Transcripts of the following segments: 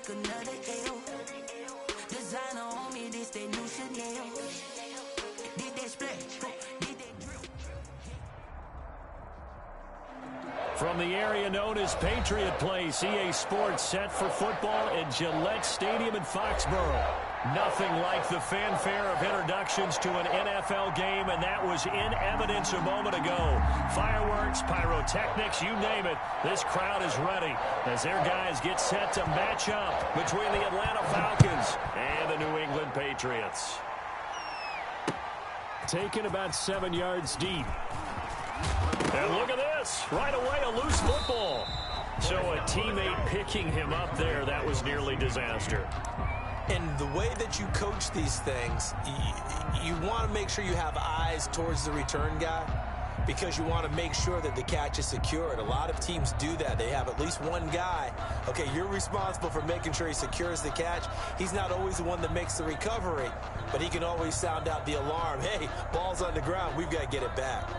take another L. Designer on me, this they new Chanel. Did they splash? Did they drill? From the area known as Patriot Place, EA Sports set for football at Gillette Stadium in Foxborough. Nothing like the fanfare of introductions to an NFL game, and that was in evidence a moment ago. Fireworks, pyrotechnics, you name it. This crowd is ready as their guys get set to match up between the Atlanta Falcons and the New England Patriots. Taken about 7 yards deep. And look at this. Right away, a loose football. So a teammate picking him up there, that was nearly disaster. And the way that you coach these things, you want to make sure you have eyes towards the return guy because you want to make sure that the catch is secured. A lot of teams do that. They have at least one guy. Okay, you're responsible for making sure he secures the catch. He's not always the one that makes the recovery, but he can always sound out the alarm. Hey, ball's on the ground. We've got to get it back.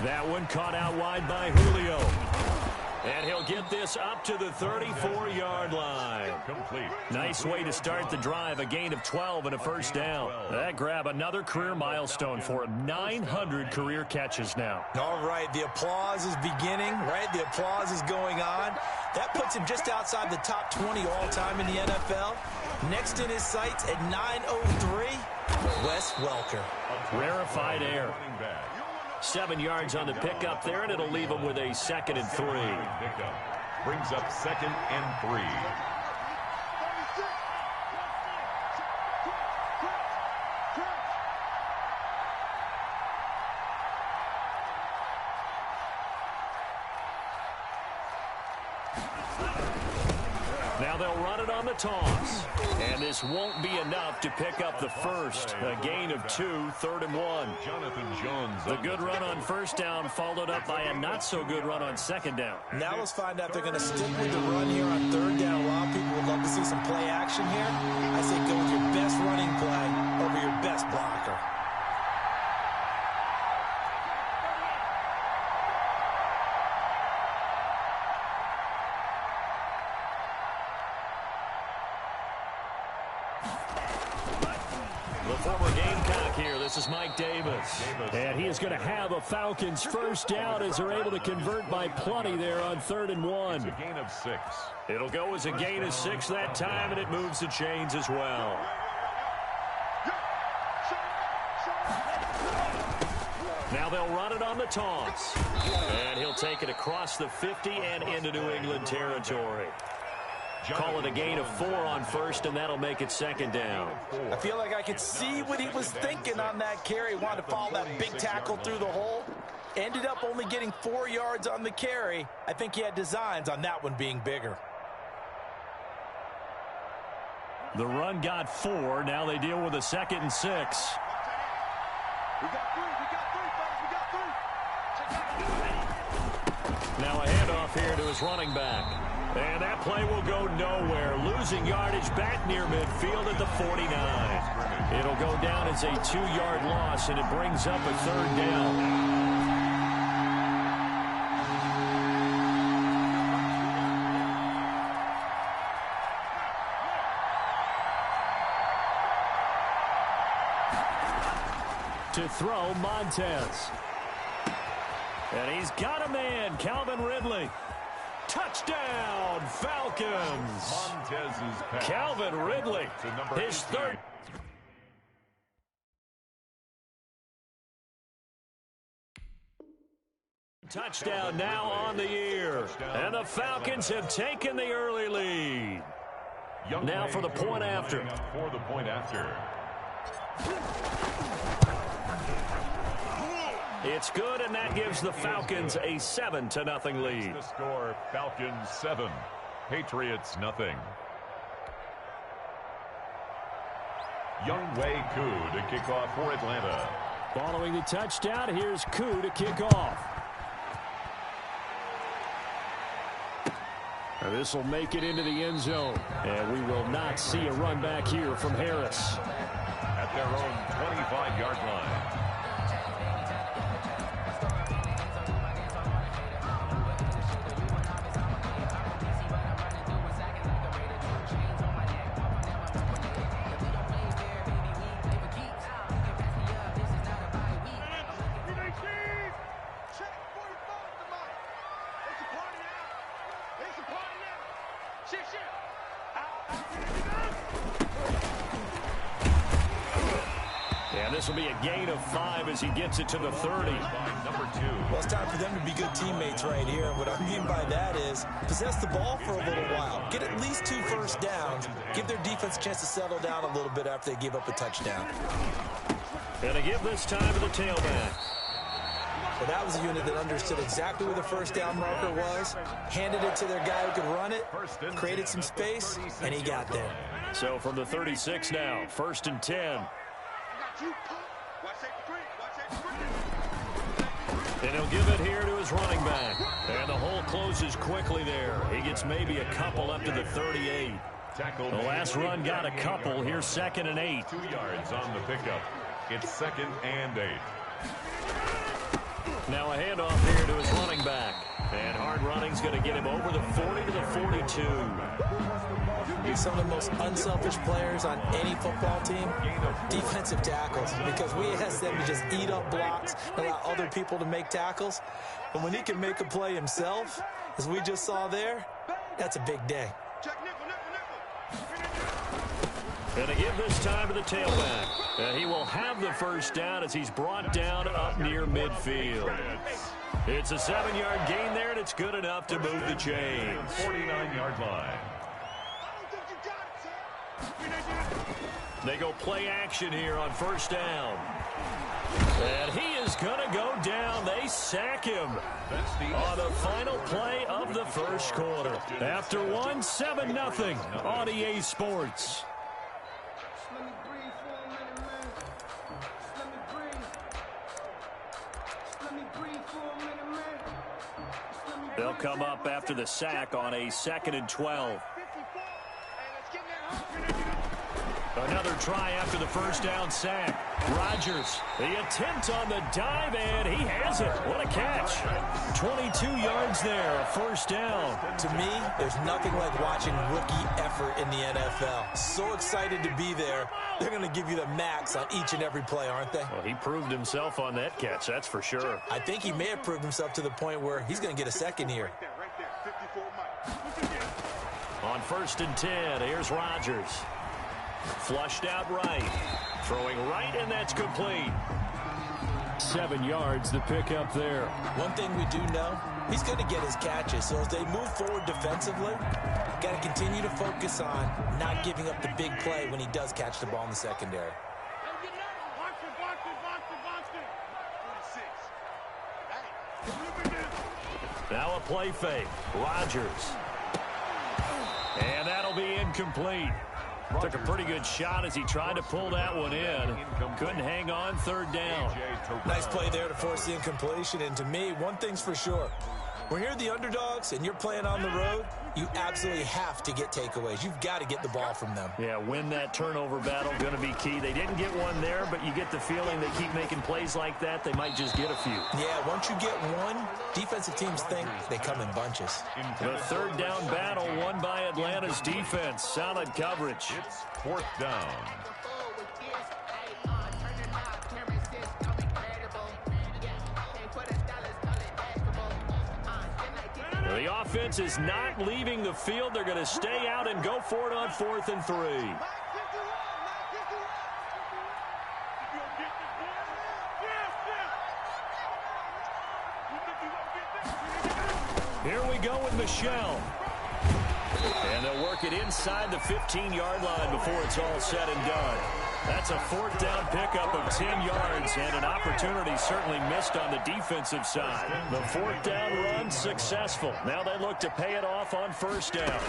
That one caught out wide by Julio. And he'll get this up to the 34-yard line. Complete. Nice way to start the drive, a gain of 12 and a first down. That grab another career milestone for him, 900 career catches now. All right, the applause is beginning, right? The applause is going on. That puts him just outside the top 20 all-time in the NFL. Next in his sights at 903, Wes Welker. Rarefied air. 7 yards on the pickup there, and it'll leave him with a 2nd and 3. Brings up 2nd and 3. Now they'll run it on the toss. And this won't be enough to pick up the first. A gain of 2, 3rd and 1. Jonathan Jones. The good run on first down followed up by a not-so-good run on 2nd down. Now let's find out if they're going to stick with the run here on 3rd down. A lot of people would love to see some play action here. I say go with your best running play over your best blocker. This is Mike Davis. And he is going to have a Falcons first down as they're able to convert by plenty there on 3rd and 1. It's a gain of 6. It'll go as a gain of 6 that time, and it moves the chains as well. Now they'll run it on the toss. And he'll take it across the 50 and into New England territory. Call it a gain of 4 on first, and that'll make it 2nd down. I feel like I could see what he was thinking on that carry. He wanted to follow that big tackle through the hole. Ended up only getting 4 yards on the carry. I think he had designs on that one being bigger. The run got 4. Now they deal with a 2nd and 6. We got 3. We got 3, fellas. We got 3. Now a handoff here to his running back. And that play will go nowhere. Losing yardage back near midfield at the 49. It'll go down as a 2-yard loss, and it brings up a 3rd down. To throw, Montez. And he's got a man, Calvin Ridley. Touchdown, Falcons. Montez's pass. Calvin Ridley, his 3rd. Touchdown now on the year. And the Falcons have taken the early lead. Now for the point after. For the point after. It's good, and that gives the Falcons a 7-0 lead. The score, Falcons 7, Patriots nothing. Younghoe Koo to kick off for Atlanta. Following the touchdown, here's Koo to kick off. This will make it into the end zone. And we will not see a run back here from Harris. At their own 25-yard line. And this will be a gain of 5 as he gets it to the 30. Number 2. Well, it's time for them to be good teammates right here. And what I mean by that is possess the ball for a little while. Get at least 2 first downs. Give their defense a chance to settle down a little bit after they give up a touchdown. And a give this time to the tailback. Well, that was a unit that understood exactly where the first down marker was, handed it to their guy who could run it, created some space, and he got there. So from the 36 now, 1st and 10. And he'll give it here to his running back. And the hole closes quickly there. He gets maybe a couple up to the 38. The last run got a couple. Here's 2nd and 8. 2 yards on the pickup. It's 2nd and 8. Now a handoff here to his running back. And hard running's going to get him over the 40 to the 42. He's some of the most unselfish players on any football team, defensive tackles, because we ask them to just eat up blocks and allow other people to make tackles. But when he can make a play himself, as we just saw there, that's a big day. And to give this time to the tailback. And he will have the first down as he's brought down up near midfield. It's a 7-yard gain there, and it's good enough to move the chains. 49-yard line. They go play action here on 1st down. And he is going to go down. They sack him on the final play of the first quarter. After 7-0 on EA Sports. They'll come up after the sack on a 2nd and 12. Another try after the first down sack. Rodgers, the attempt on the dive, and he has it. What a catch. 22 yards there, a first down. To me, there's nothing like watching rookie effort in the NFL. So excited to be there. They're going to give you the max on each and every play, aren't they? Well, he proved himself on that catch, that's for sure. I think he may have proved himself to the point where he's going to get a second here. On 1st and 10, here's Rodgers. Flushed out right. Throwing right, and that's complete. 7 yards, the pickup there. One thing we do know, he's going to get his catches. So as they move forward defensively, got to continue to focus on not giving up the big play when he does catch the ball in the secondary. Now a play fake. Rodgers. And that'll be incomplete. Took a pretty good shot as he tried to pull that one in. Couldn't hang on, 3rd down. Nice play there to force the incompletion. And to me, one thing's for sure. When you're the underdogs and you're playing on the road, you absolutely have to get takeaways. You've got to get the ball from them. Yeah, win that turnover battle, going to be key. They didn't get one there, but you get the feeling they keep making plays like that, they might just get a few. Yeah, once you get one, defensive teams think they come in bunches. The 3rd down battle won by Atlanta's defense. Solid coverage. It's 4th down. The offense is not leaving the field. They're going to stay out and go for it on 4th and 3. Here we go with Michelle. And they'll work it inside the 15-yard line before it's all said and done. That's a 4th down pickup of 10 yards and an opportunity certainly missed on the defensive side. The 4th down run successful. Now they look to pay it off on 1st down.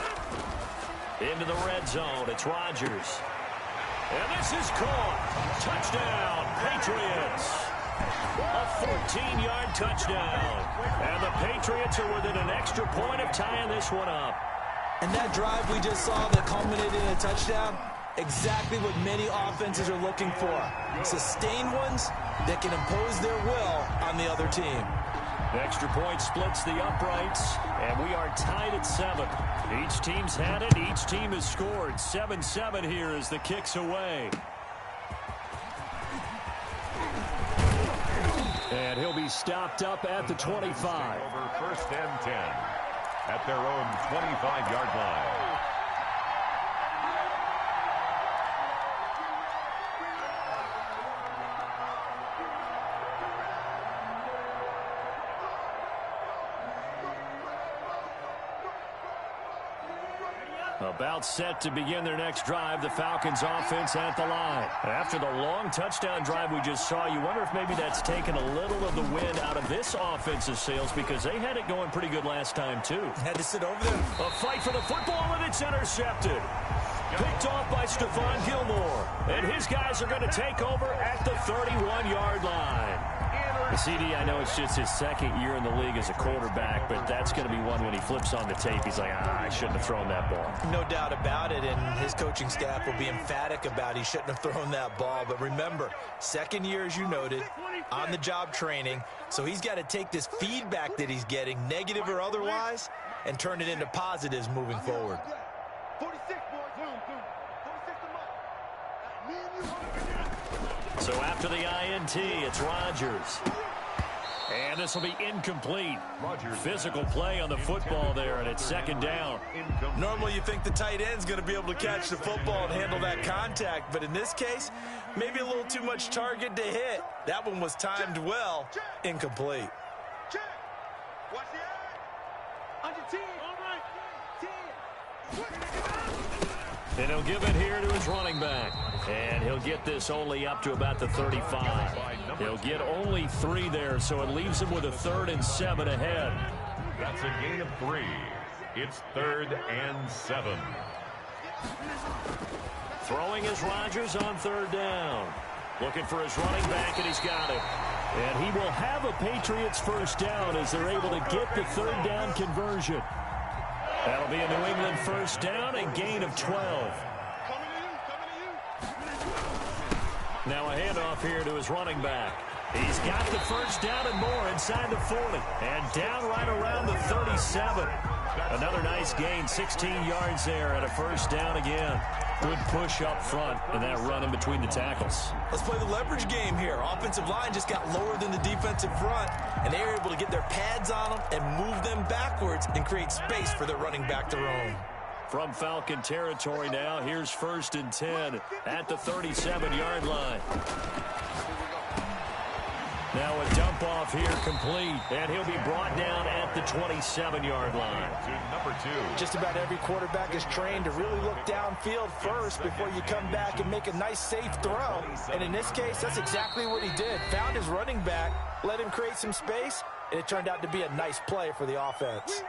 Into the red zone. It's Rodgers. And this is caught. Touchdown, Patriots. A 14-yard touchdown. And the Patriots are within an extra point of tying this one up. And that drive we just saw that culminated in a touchdown, Exactly what many offenses are looking for. Sustained ones that can impose their will on the other team. Extra point splits the uprights, and we are tied at 7. Each team's had it. Each team has scored. 7-7 here as the kick's away. And he'll be stopped up at the 25. Over 1st and 10 at their own 25-yard line. About set to begin their next drive, the Falcons offense at the line. After the long touchdown drive we just saw, you wonder if maybe that's taken a little of the wind out of this offensive sails because they had it going pretty good last time too. Had to sit over there. A fight for the football, and it's intercepted. Picked off by Stephon Gilmore. And his guys are going to take over at the 31-yard line. CD, I know it's just his second year in the league as a quarterback, but that's going to be one when he flips on the tape. He's like, I shouldn't have thrown that ball. No doubt about it, and his coaching staff will be emphatic about he shouldn't have thrown that ball. But remember, second year, as you noted, on-the-job training, so he's got to take this feedback that he's getting, negative or otherwise, and turn it into positives moving forward. 46, boys. 46 to Mike. So after the INT, it's Rodgers. And this will be incomplete. Physical play on the football there, and it's second down. Normally you think the tight end's going to be able to catch the football and handle that contact, but in this case, maybe a little too much target to hit. That one was timed well, incomplete. Check. Watch the eye. Under 10. All right. 10. And he'll give it here to his running back. And he'll get this only up to about the 35. He'll get only 3 there, so it leaves him with a 3rd and 7 ahead. That's a gain of 3. It's 3rd and 7. Throwing is Rodgers on 3rd down. Looking for his running back, and he's got it. And he will have a Patriots first down as they're able to get the 3rd down conversion. That'll be a New England first down and gain of 12. Now a handoff here to his running back. He's got the first down and more inside the 40. And down right around the 37. Another nice gain, 16 yards there and a first down again. Good push up front and that run in between the tackles. Let's play the leverage game here. Offensive line just got lower than the defensive front, and they were able to get their pads on them and move them backwards and create space for their running back to roam. From Falcon territory now, here's 1st and 10 at the 37-yard line. Now a dump off here complete, and he'll be brought down at the 27-yard line. Number 2. Just about every quarterback is trained to really look downfield first before you come back and make a nice, safe throw. And in this case, that's exactly what he did. Found his running back, let him create some space, and it turned out to be a nice play for the offense.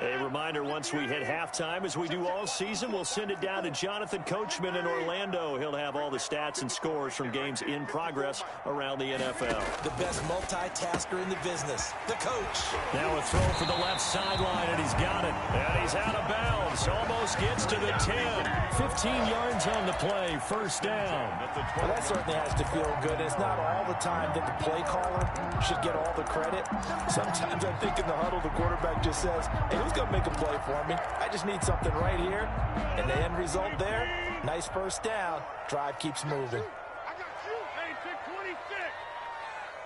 A reminder, once we hit halftime, as we do all season, we'll send it down to Jonathan Coachman in Orlando. He'll have all the stats and scores from games in progress around the NFL. The best multitasker in the business, the coach. Now a throw for the left sideline, and he's got it. And he's out of bounds. Almost gets to the 10. 15 yards on the play. First down. Well, that certainly has to feel good. It's not all the time that the play caller should get all the credit. Sometimes I think in the huddle, the quarterback just says, hey, who's going to make a play for me? I just need something right here. And the end result there, nice first down. Drive keeps moving. I got you. Hey, 26.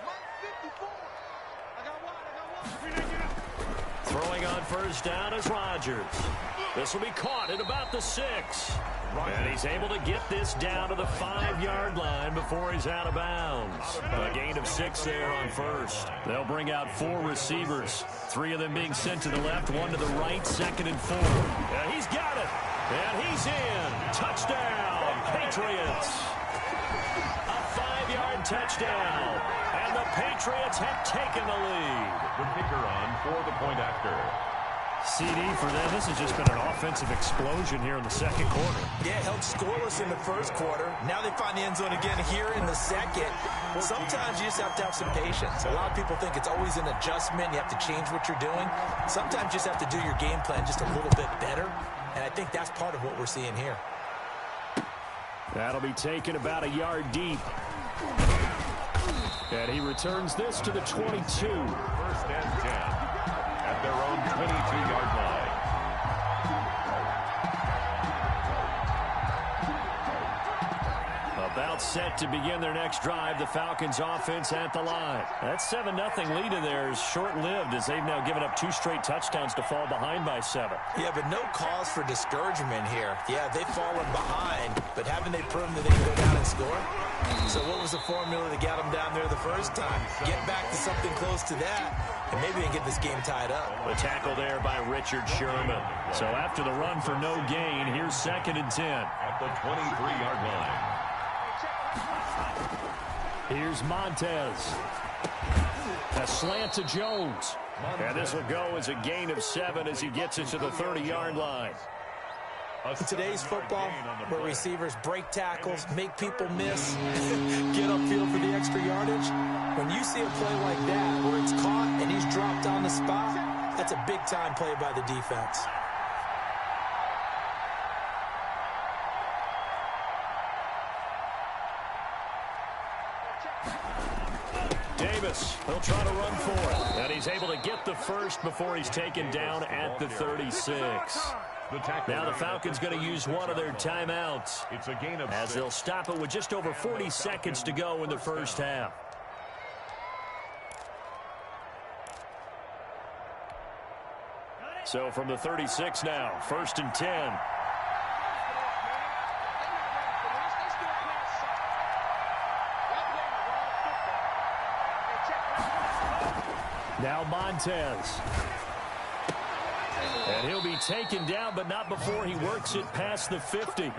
Mike 54. I got one. Throwing on first down is Rodgers. This will be caught at about the 6. And he's able to get this down to the 5-yard line before he's out of bounds. A gain of 6 there on first. They'll bring out 4 receivers. 3 of them being sent to the left, 1 to the right, 2nd and 4. And he's got it. And he's in. Touchdown, Patriots. A 5-yard touchdown. And the Patriots have taken the lead. The kicker on for the point after. CD for them. This has just been an offensive explosion here in the second quarter. Yeah, held scoreless in the first quarter. Now they find the end zone again here in the second. Sometimes you just have to have some patience. A lot of people think it's always an adjustment. You have to change what you're doing. Sometimes you just have to do your game plan just a little bit better. And I think that's part of what we're seeing here. That'll be taken about a yard deep. And he returns this to the 22. 1st and 10 at their own 22-yard line. About set to begin their next drive. The Falcons offense at the line. That 7-0 lead of theirs short-lived as they've now given up 2 straight touchdowns to fall behind by 7. Yeah, but no cause for discouragement here. Yeah, they've fallen behind, but haven't they proven that they can go down and score? So what was the formula that got them down there the first time? Get back to something close to that, and maybe they can get this game tied up. The tackle there by Richard Sherman. So after the run for no gain, here's 2nd and 10. At the 23-yard line. Here's Montez. A slant to Jones. And this will go as a gain of 7 as he gets it to the 30-yard line. In today's football, where receivers break tackles, make people miss, get upfield for the extra yardage, when you see a play like that where it's caught and he's dropped on the spot, that's a big-time play by the defense. Davis, he'll try to run for it. And he's able to get the first before he's taken down at the 36. Now the Falcons going to use one of their timeouts It's a gain of as 6. they'll stop it with just over 40 seconds to go in the first half. So from the 36 now, 1st and 10. Now Montez. And he'll be taken down, but not before he works it past the 50.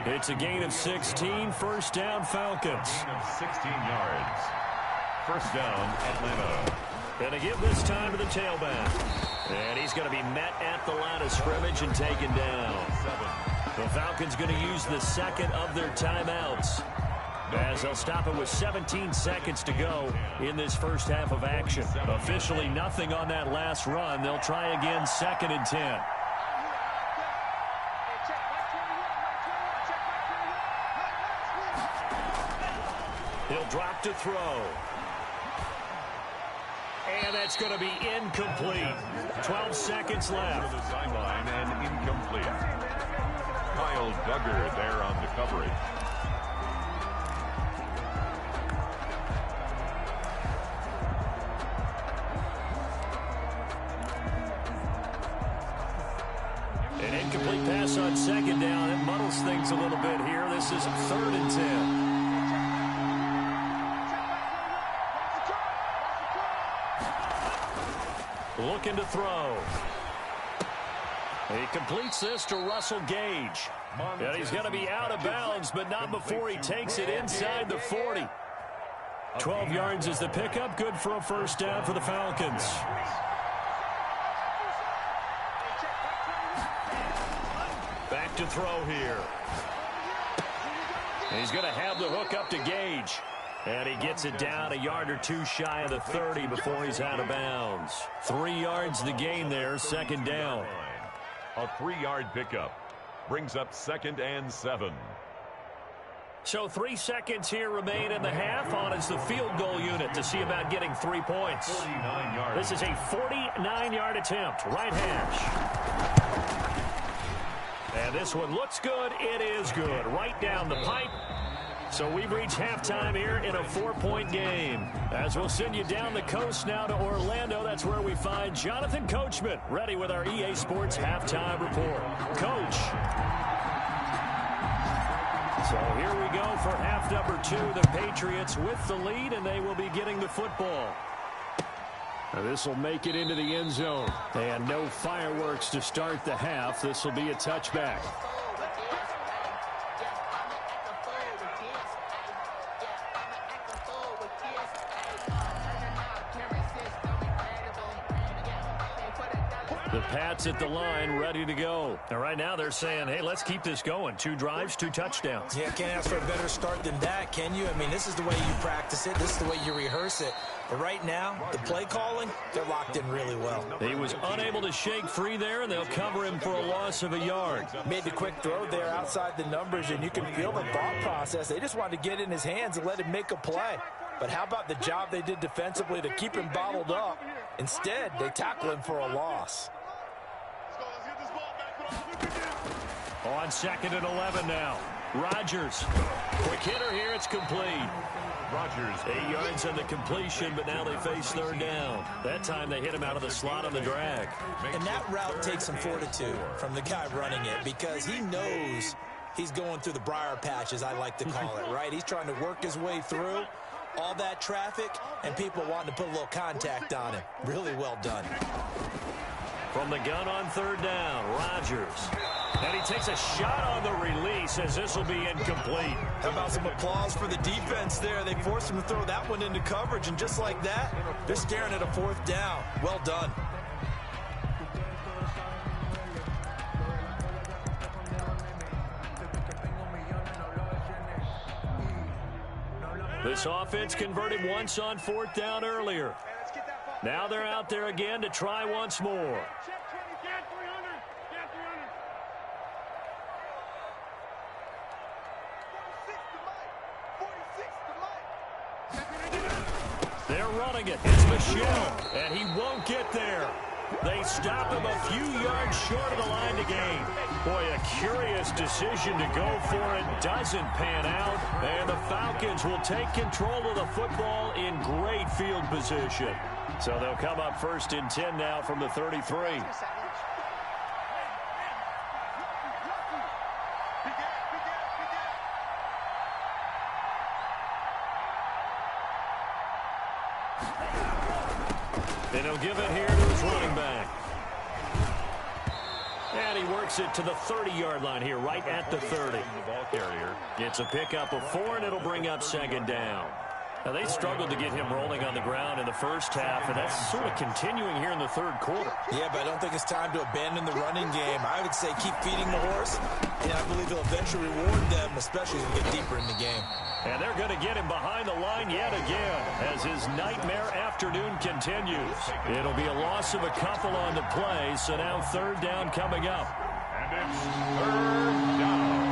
It's a gain of 16, 1st down Falcons. Gain of 16 yards. 1st down, Atlanta. And to give this time to the tailback. And he's going to be met at the line of scrimmage and taken down. The Falcons going to use the 2nd of their timeouts as they'll stop it with 17 seconds to go in this first half of action. Officially nothing on that last run. They'll try again 2nd and 10. He'll drop to throw. And that's going to be incomplete. 12 seconds left. To the sideline and incomplete. Kyle Duggar there on the coverage. An incomplete pass on 2nd down. It muddles things a little bit here. This is 3rd and 10. Looking to throw. He completes this to Russell Gage. And he's going to be out of bounds, but not before he takes it inside the 40. 12 yards is the pickup. Good for a 1st down for the Falcons. Back to throw here. And he's going to have the hook up to Gage. And he gets it down a yard or 2 shy of the 30 before he's out of bounds. 3 yards the gain there, 2nd down. A 3-yard pickup brings up 2nd and 7. So 3 seconds here remain in the half on as the field goal unit to see about getting 3 points. 49 yards. This is a 49-yard attempt, right hash. And this one looks good. It is good. Right down the pipe. So we've reached halftime here in a 4-point game. As we'll send you down the coast now to Orlando, that's where we find Jonathan Coachman, ready with our EA Sports halftime report. Coach. So here we go for half number 2. The Patriots with the lead, and they will be getting the football. This will make it into the end zone. And no fireworks to start the half. This will be a touchback. The Pats at the line, ready to go. And right now they're saying, hey, let's keep this going. 2 drives, 2 touchdowns. Yeah, can't ask for a better start than that, can you? I mean, this is the way you practice it. This is the way you rehearse it. But right now, the play calling, they're locked in really well. He was unable to shake free there, and they'll cover him for a loss of a yard. Made the quick throw there outside the numbers, and you can feel the thought process. They just wanted to get in his hands and let him make a play. But how about the job they did defensively to keep him bottled up? Instead, they tackle him for a loss. On 2nd and 11 now. Rodgers. Quick hitter here. It's complete. Rodgers. 8 yards on the completion, but now they face 3rd down. That time they hit him out of the slot on the drag. And that route takes some fortitude from the guy running it because he knows he's going through the briar patch, as I like to call it, right? He's trying to work his way through all that traffic and people wanting to put a little contact on him. Really well done. From the gun on 3rd down, Rodgers. And he takes a shot on the release as this will be incomplete. How about some applause for the defense there? They forced him to throw that one into coverage, and just like that, they're staring at a 4th down. Well done. This offense converted once on 4th down earlier. Now they're out there again to try once more. They're running it. It's Michel, and he won't get there. They stop him a few yards short of the line to gain. Boy, a curious decision to go for it. Doesn't pan out, and the Falcons will take control of the football in great field position. So they'll come up 1st and 10 now from the 33. And he'll give it here to his running back. And he works it to the 30-yard line here, right at the 30. It's a pickup of 4, and it'll bring up 2nd down. Now, they struggled to get him rolling on the ground in the first half, and that's sort of continuing here in the 3rd quarter. Yeah, but I don't think it's time to abandon the running game. I would say keep feeding the horse, and I believe he'll eventually reward them, especially as we get deeper in the game. And they're going to get him behind the line yet again as his nightmare afternoon continues. It'll be a loss of a couple on the play, so now 3rd down coming up. And it's 3rd down.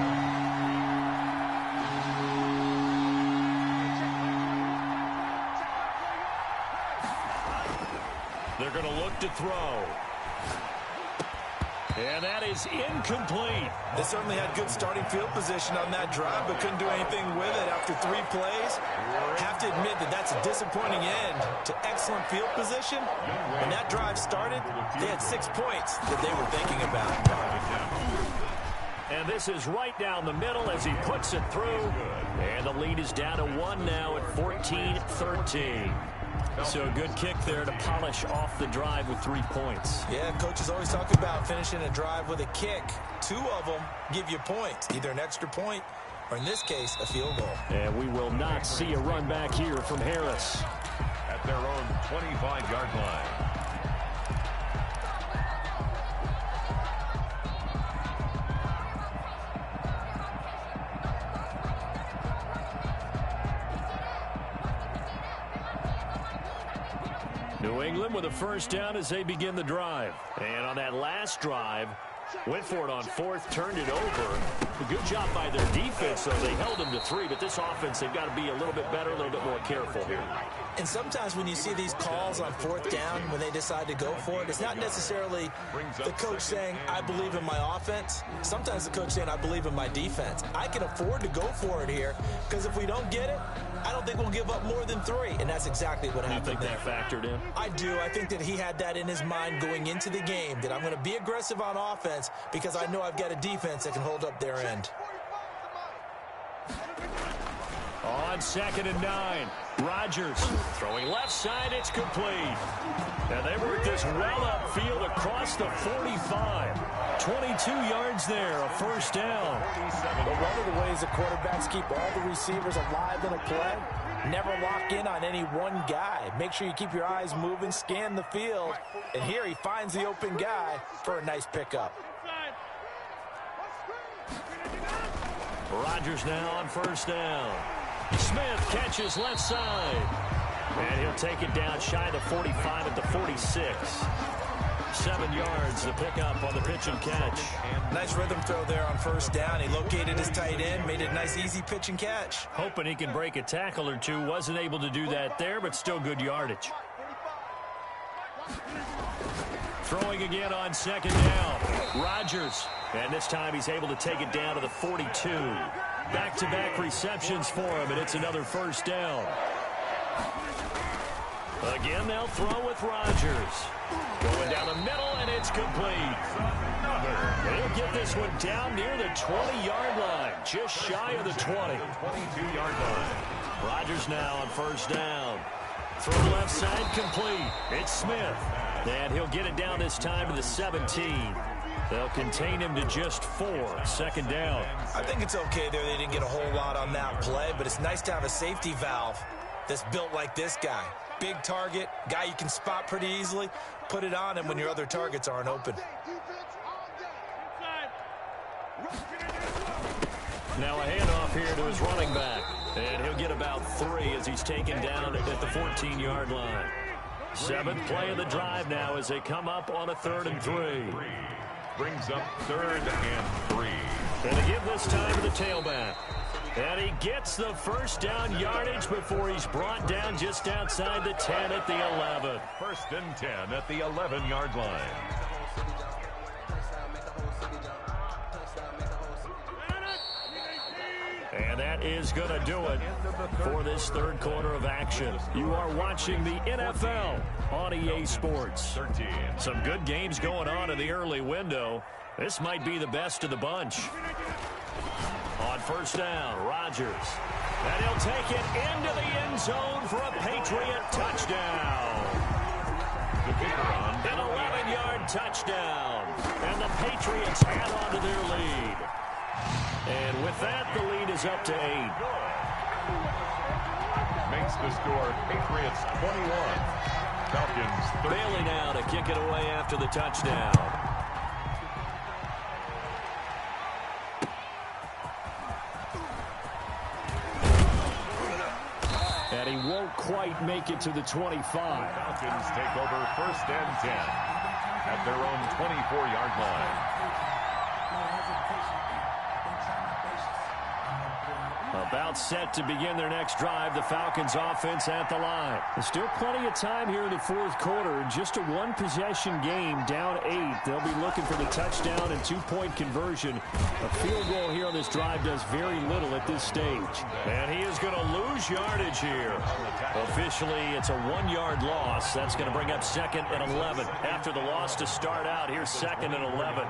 They're going to look to throw. And that is incomplete. They certainly had good starting field position on that drive, but couldn't do anything with it after 3 plays. Have to admit that that's a disappointing end to excellent field position. When that drive started, they had 6 points that they were thinking about. And this is right down the middle as he puts it through. And the lead is down to 1 now at 14-13. So a good kick there to polish off the drive with 3 points. Yeah, coaches always talk about finishing a drive with a kick. 2 of them give you points, either an extra point or, in this case, a field goal. And we will not see a run back here from Harris. At their own 25-yard line. New England with a 1st down as they begin the drive. And on that last drive, went for it on 4th, turned it over. A good job by their defense, though. They held them to 3, but this offense, they've got to be a little bit better, a little bit more careful here. And sometimes when you see these calls on 4th down, when they decide to go for it, it's not necessarily the coach saying, I believe in my offense. Sometimes the coach saying, I believe in my defense. I can afford to go for it here, because if we don't get it, I don't think we'll give up more than 3, and that's exactly what happened there. You think that factored in? I do. I think that he had that in his mind going into the game, that I'm going to be aggressive on offense because I know I've got a defense that can hold up their end. On 2nd and 9, Rodgers throwing left side, it's complete. And they work this well upfield across the 45. 22 yards there, a 1st down. Well, one of the ways the quarterbacks keep all the receivers alive in a play Never lock in on any one guy. Make sure you keep your eyes moving, scan the field. And here he finds the open guy for a nice pickup. Rodgers now on first down. Smith catches left side. And he'll take it down shy of the 45 at the 46. 7 yards, the pickup on the pitch and catch. Nice rhythm throw there on first down. He located his tight end, made it a nice easy pitch and catch. Hoping he can break a tackle or two. Wasn't able to do that there, but still good yardage. Throwing again on second down. Rodgers. And this time he's able to take it down to the 42. Back-to-back receptions for him, and it's another first down. Again, they'll throw with Rodgers. Going down the middle, and it's complete. They'll get this one down near the 20-yard line, just shy of the 20. 22-yard line. Rodgers now on first down. Throw left side complete. It's Smith. And he'll get it down this time to the 17. They'll contain him to just 4. Second down. I think it's okay there. They didn't get a whole lot on that play, but it's nice to have a safety valve that's built like this guy. Big target, guy you can spot pretty easily. Put it on him when your other targets aren't open. Now a handoff here to his running back. And he'll get about 3 as he's taken down at the 14-yard line. 7th play of the drive now as they come up on a 3rd and 3. Brings up 3rd and 3. And to give this time to the tailback. And he gets the first down yardage before he's brought down just outside the 10 at the 11. 1st and 10 at the 11-yard line. And that is going to do it for this 3rd quarter of action. You are watching the NFL on EA Sports. 13. Some good games going on in the early window. This might be the best of the bunch. On first down, Rodgers. And he'll take it into the end zone for a Patriot touchdown. An 11-yard touchdown. And the Patriots add on to their lead. And with that, the lead is up to 8. Makes the score Patriots 21. Falcons 13. Bailey now to kick it away after the touchdown. And he won't quite make it to the 25. Falcons take over 1st and 10 at their own 24-yard line. About set to begin their next drive, the Falcons offense at the line. There's still plenty of time here in the 4th quarter. Just a 1-possession game, down 8. They'll be looking for the touchdown and 2-point conversion. A field goal here on this drive does very little at this stage. And he is going to lose yardage here. Officially, it's a 1-yard loss. That's going to bring up 2nd and 11. After the loss to start out, here's 2nd and 11.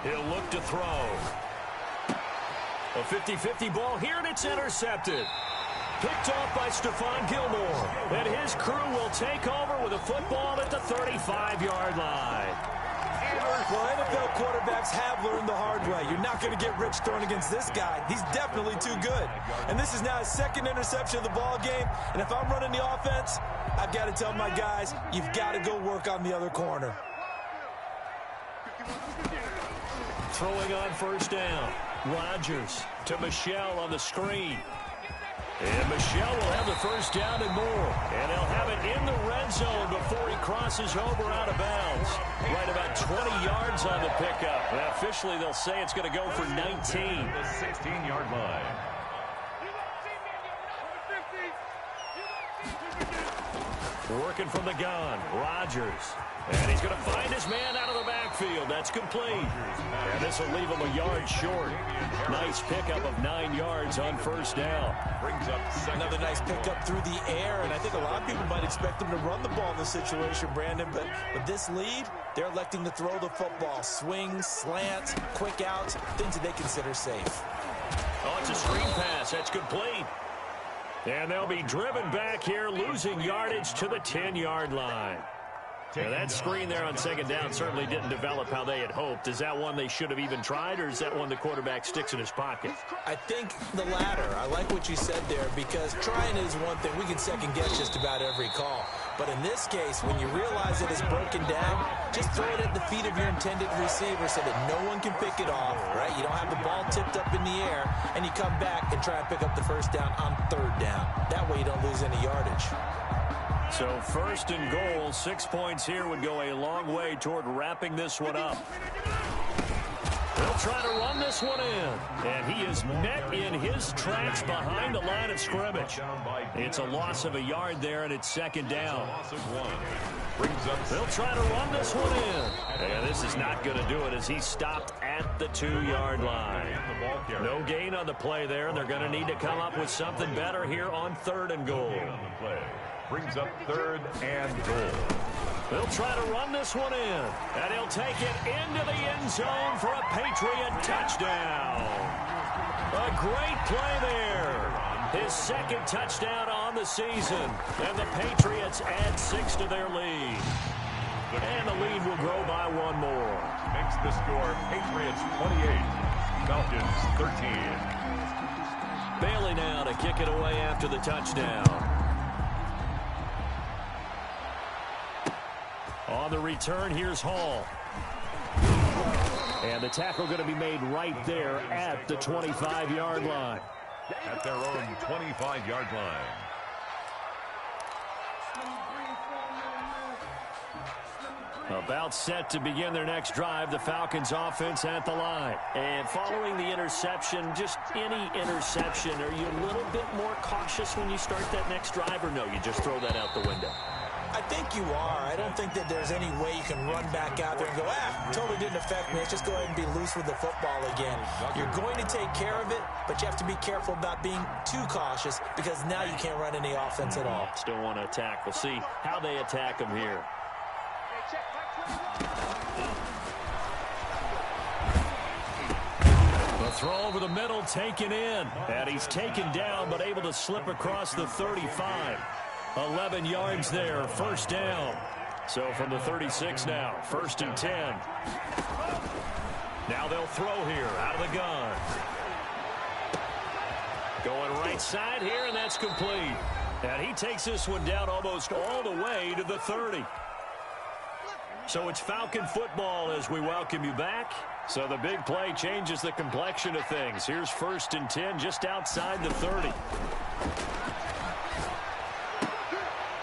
He'll look to throw. A 50-50 ball here, and it's intercepted. Picked off by Stephon Gilmore. And his crew will take over with a football at the 35-yard line. Well, NFL quarterbacks have learned the hard way. You're not going to get rich throwing against this guy. He's definitely too good. And this is now his 2nd interception of the ball game. And if I'm running the offense, I've got to tell my guys, you've got to go work on the other corner. Throwing on first down. Rodgers to Michelle on the screen. And Michelle will have the first down and more. And he'll have it in the red zone before he crosses over out of bounds. Right about 20 yards on the pickup. And officially, they'll say it's going to go for 19. The 16-yard line. Working from the gun, Rodgers. And he's going to find his man out of the backfield. That's complete. And this will leave him a yard short. Nice pickup of 9 yards on first down. Brings up another nice pickup through the air, and I think a lot of people might expect them to run the ball in this situation, Brandon, but with this lead, they're electing to throw the football. Swings, slants, quick outs, things that they consider safe. Oh, it's a screen pass. That's complete. And they'll be driven back here, losing yardage to the 10-yard line. Now that screen there on second down certainly didn't develop how they had hoped. Is that one they should have even tried, or is that one the quarterback sticks in his pocket? I think the latter. I like what you said there, because trying is one thing. We can second guess just about every call. But in this case, when you realize it is broken down, just throw it at the feet of your intended receiver so that no one can pick it off, right? You don't have the ball tipped up in the air, and you come back and try and pick up the first down on third down. That way you don't lose any yardage. So first and goal, 6 points here would go a long way toward wrapping this one up. They'll try to run this one in, and he is met in his tracks behind the line of scrimmage. It's a loss of a yard there, and it's second down. They'll try to run this one in, and this is not going to do it as he stopped at the 2-yard line. No gain on the play there, and they're going to need to come up with something better here on third and goal. Brings up third and goal. They'll try to run this one in, and he'll take it into the end zone for a Patriot touchdown. A great play there. His second touchdown on the season, and the Patriots add 6 to their lead. And the lead will grow by one more. Makes the score Patriots 28, Falcons 13. Bailey now to kick it away after the touchdown. On the return, here's Hall. And the tackle going to be made right there at the 25-yard line. At their own 25-yard line. About set to begin their next drive, the Falcons offense at the line. And following the interception, just any interception, are you a little bit more cautious when you start that next drive, or no, you just throw that out the window? I think you are. I don't think that there's any way you can run back out there and go, totally didn't affect me. Let's just go ahead and be loose with the football again. You're going to take care of it, but you have to be careful about being too cautious, because now you can't run any offense at all. Still want to attack. We'll see how they attack them here. The throw over the middle taken in, and he's taken down but able to slip across the 35. 11 yards there, first down. So from the 36 now, first and 10. Now they'll throw here out of the gun. Going right side here, and that's complete. And he takes this one down almost all the way to the 30. So it's Falcon football as we welcome you back. So the big play changes the complexion of things. Here's first and 10 just outside the 30.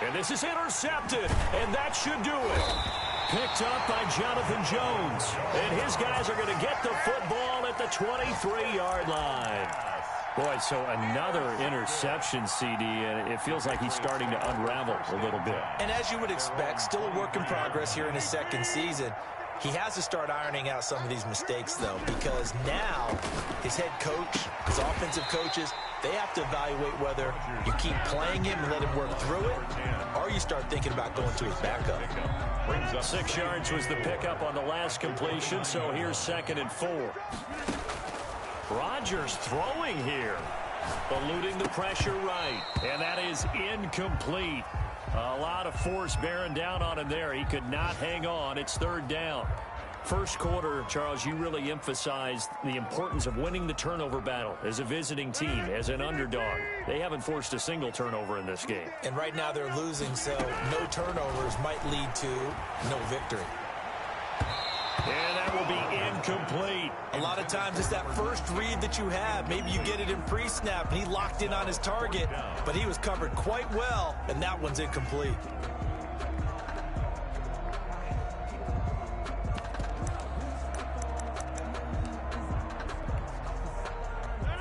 And this is intercepted, and that should do it. Picked up by Jonathan Jones. And his guys are going to get the football at the 23-yard line. Boy, so another interception, CD, and it feels like he's starting to unravel a little bit. And as you would expect, still a work in progress here in his second season. He has to start ironing out some of these mistakes, though, because now his head coach, his offensive coaches, they have to evaluate whether you keep playing him and let him work through it, or you start thinking about going to his backup. 6 yards was the pickup on the last completion, so here's second and 4. Rodgers throwing here, eluding the pressure right, and that is incomplete. A lot of force bearing down on him there. He could not hang on. It's third down. First quarter, Charles, you really emphasized the importance of winning the turnover battle as a visiting team, as an underdog. They haven't forced a single turnover in this game. And right now they're losing, so no turnovers might lead to no victory. And that will be incomplete. A lot of times it's that first read that you have. Maybe you get it in pre-snap, and he locked in on his target, but he was covered quite well, and that one's incomplete.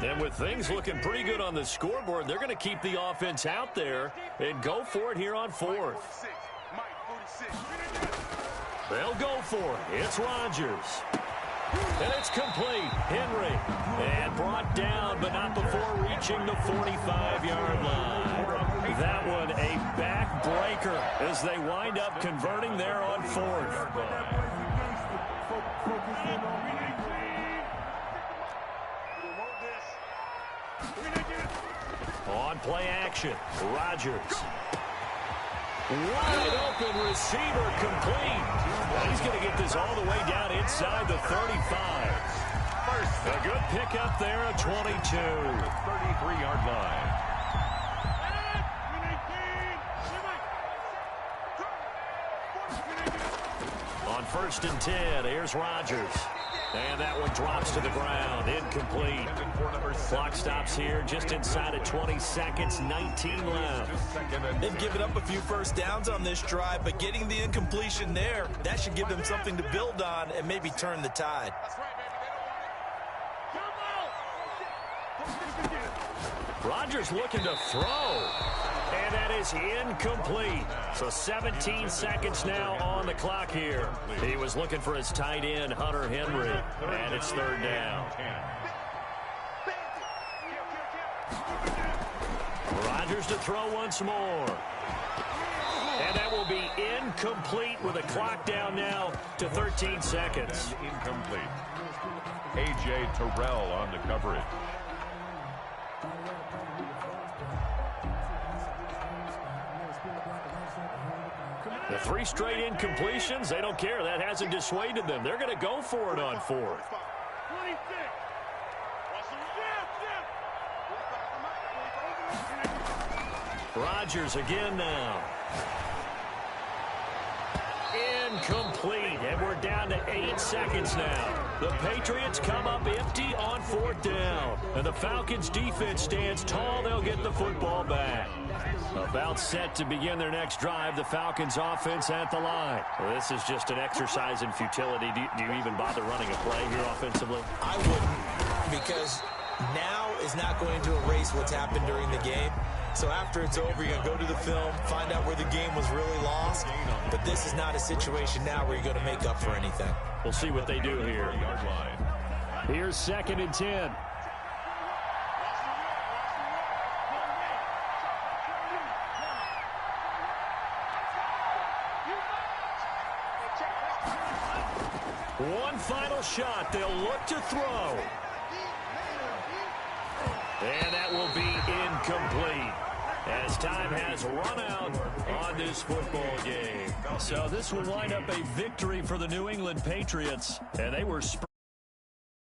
And with things looking pretty good on the scoreboard, they're going to keep the offense out there and go for it here on fourth. They'll go for it. It's Rodgers. And it's complete. Henry. And brought down, but not before reaching the 45-yard line. That one a backbreaker as they wind up converting there on fourth. On play action, Rodgers. Wide open receiver complete. Well, he's going to get this all the way down inside the 35. A good pickup there at 22. 33-yard line. On 1st and 10, here's Rodgers. And that one drops to the ground. Incomplete. Clock stops here just inside of 20 seconds, 19 left. They've given up a few first downs on this drive, but getting the incompletion there, that should give them something to build on and maybe turn the tide. Rodgers looking to throw. And that is incomplete. So 17 seconds now on the clock here. He was looking for his tight end, Hunter Henry. And it's 3rd down. Rodgers to throw once more. And that will be incomplete with the clock down now to 13 seconds. Incomplete. A.J. Terrell on the coverage. The 3 straight incompletions, they don't care. That hasn't dissuaded them. They're going to go for it on 4th. Rodgers again now. Incomplete, and we're down to 8 seconds now. The Patriots come up empty on 4th down. And the Falcons defense stands tall. They'll get the football back. About set to begin their next drive, the Falcons offense at the line. Well, this is just an exercise in futility. Do you even bother running a play here offensively? I wouldn't, because now is not going to erase what's happened during the game. So after it's over, you're going to go to the film, find out where the game was really lost. But this is not a situation now where you're going to make up for anything. We'll see what they do here. Here's 2nd and 10. One final shot. They'll look to throw. And that will be incomplete as time has run out on this football game. So this will wind up a victory for the New England Patriots, and they were